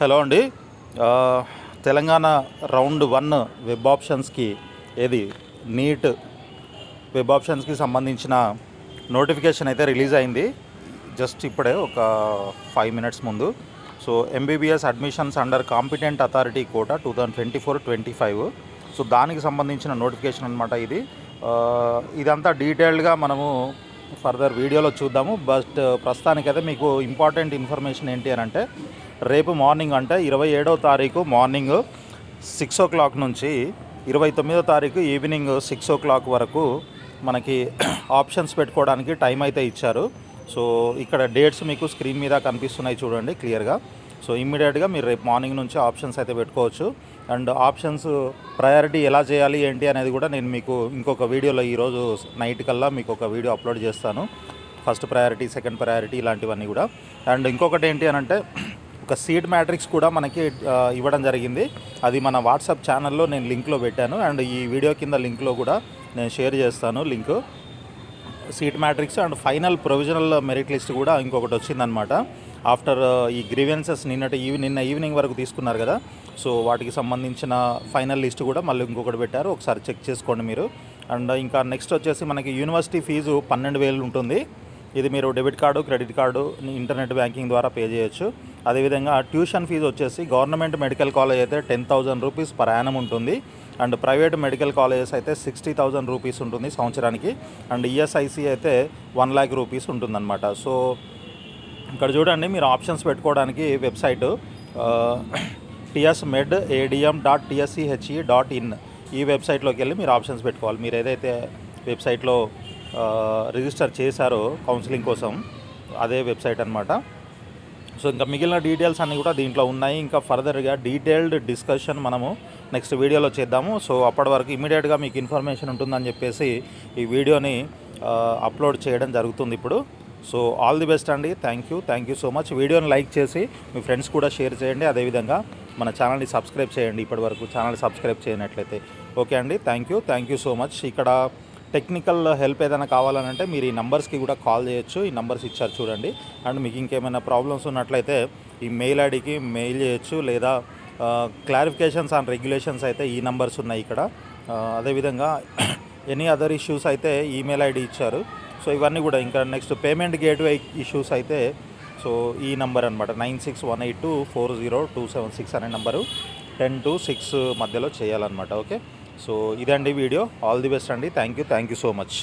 Hello అండి. Telangana round 1 web ఆప్షన్స్కి NEET web ఆప్షన్స్కి సంబంధించిన నోటిఫికేషన్ అయితే రిలీజ్ అయింది జస్ట్ ఇప్పుడే ఒక 5 మినిట్స్ ముందు. So MBBS admissions under competent authority quota 2024-25. So దానికి సంబంధించిన నోటిఫికేషన్ అనమాట ఇది. ఇదంతా డీటెయిల్డ్గా మనము ఫర్దర్ వీడియోలో చూద్దాము. బట్ ప్రస్తుతానికైతే మీకు ఇంపార్టెంట్ ఇన్ఫర్మేషన్ ఏంటి అని అంటే, రేపు మార్నింగ్ అంటే 27వ తారీఖు మార్నింగ్ 6 o'clock నుంచి 29వ తారీఖు ఈవినింగ్ 6 o'clock వరకు మనకి ఆప్షన్స్ పెట్టుకోవడానికి టైం అయితే ఇచ్చారు. సో ఇక్కడ డేట్స్ మీకు స్క్రీన్ మీద కనిపిస్తున్నాయి చూడండి క్లియర్గా. సో ఇమ్మీడియట్గా మీరు రేపు మార్నింగ్ నుంచి ఆప్షన్స్ అయితే పెట్టుకోవచ్చు. అండ్ ఆప్షన్స్ ప్రయారిటీ ఎలా చేయాలి ఏంటి అనేది కూడా నేను మీకు ఇంకొక వీడియోలో ఈరోజు నైట్ కల్లా మీకు ఒక వీడియో అప్లోడ్ చేస్తాను. ఫస్ట్ ప్రయారిటీ, సెకండ్ ప్రయారిటీ ఇలాంటివన్నీ కూడా. అండ్ ఇంకొకటి ఏంటి అని అంటే, ఒక సీట్ మ్యాట్రిక్స్ కూడా మనకి ఇవ్వడం జరిగింది. అది మన వాట్సాప్ ఛానల్లో నేను లింక్లో పెట్టాను. అండ్ ఈ వీడియో కింద లింక్లో కూడా నేను షేర్ చేస్తాను link. Seat matrix and final provisional merit list కూడా ఇంకొకటి వచ్చిందనమాట. ఆఫ్టర్ ఈ గ్రీవెన్సెస్ నిన్న ఈవినింగ్ వరకు తీసుకున్నారు కదా, సో వాటికి సంబంధించిన ఫైనల్ లిస్ట్ కూడా మళ్ళీ ఇంకొకటి పెట్టారు. ఒకసారి చెక్ చేసుకోండి మీరు. అండ్ ఇంకా నెక్స్ట్ వచ్చేసి మనకి యూనివర్సిటీ ఫీజు 12,000 ఉంటుంది. ఇది మీరు debit card, credit card, internet banking ద్వారా పే చేయొచ్చు. అదేవిధంగా ట్యూషన్ ఫీజు వచ్చేసి గవర్నమెంట్ మెడికల్ కాలేజ్ అయితే 10,000 రూపీస్ పర్ యానం ఉంటుంది. అండ్ ప్రైవేట్ మెడికల్ కాలేజెస్ అయితే 60,000 రూపీస్ ఉంటుంది సంవత్సరానికి. అండ్ ఈఎస్ఐసి అయితే 1 lakh రూపీస్ ఉంటుందన్నమాట. సో ఇక్కడ చూడండి, మీరు ఆప్షన్స్ పెట్టుకోవడానికి వెబ్సైటు tsmed.adm.tschhe.in ఈ వెబ్సైట్లోకి వెళ్ళి మీరు ఆప్షన్స్ పెట్టుకోవాలి. మీరు ఏదైతే వెబ్సైట్లో రిజిస్టర్ చేశారో కౌన్సిలింగ్ కోసం, అదే వెబ్సైట్ అనమాట. సో ఇంకా మిగిలిన డీటెయిల్స్ అన్నీ కూడా దీంట్లో ఉన్నాయి. ఇంకా ఫర్దర్గా డీటెయిల్డ్ డిస్కషన్ మనము నెక్స్ట్ వీడియోలో చేద్దాము. సో అప్పటి వరకు ఇమీడియట్గా మీకు ఇన్ఫర్మేషన్ ఉంటుందని చెప్పేసి ఈ వీడియోని అప్లోడ్ చేయడం జరుగుతుంది ఇప్పుడు. సో ఆల్ ది బెస్ట్ అండి. Thank you so much. వీడియోని లైక్ చేసి మీ ఫ్రెండ్స్ కూడా షేర్ చేయండి. అదేవిధంగా మన ఛానల్ని సబ్స్క్రైబ్ చేయండి ఇప్పటి వరకు ఛానల్ సబ్స్క్రైబ్ చేయనట్లయితే. ఓకే అండి, థ్యాంక్ యూ సో మచ్. ఇక్కడ టెక్నికల్ హెల్ప్ ఏదైనా కావాలనంటే మీరు ఈ నంబర్స్కి కూడా కాల్ చేయొచ్చు. ఈ నంబర్స్ ఇచ్చారు చూడండి. అండ్ మీకు ఇంకేమైనా ప్రాబ్లమ్స్ ఉన్నట్లయితే ఈ మెయిల్ ఐడికి మెయిల్ చేయొచ్చు, లేదా క్లారిఫికేషన్స్ ఆన్ రెగ్యులేషన్స్ అయితే ఈ నంబర్స్ ఉన్నాయి ఇక్కడ. అదేవిధంగా ఎనీ అదర్ ఇష్యూస్ అయితే ఈమెయిల్ ఐడి ఇచ్చారు. సో ఇవన్నీ కూడా ఇంకా నెక్స్ట్ పేమెంట్ గేట్వే ఇష్యూస్ అయితే సో ఈ నంబర్ అనమాట 9618240276 అనే నంబరు 10 to 6 మధ్యలో చేయాలన్నమాట. ఓకే, సో ఇదండి వీడియో. ఆల్ ది బెస్ట్ అండి. Thank you so much.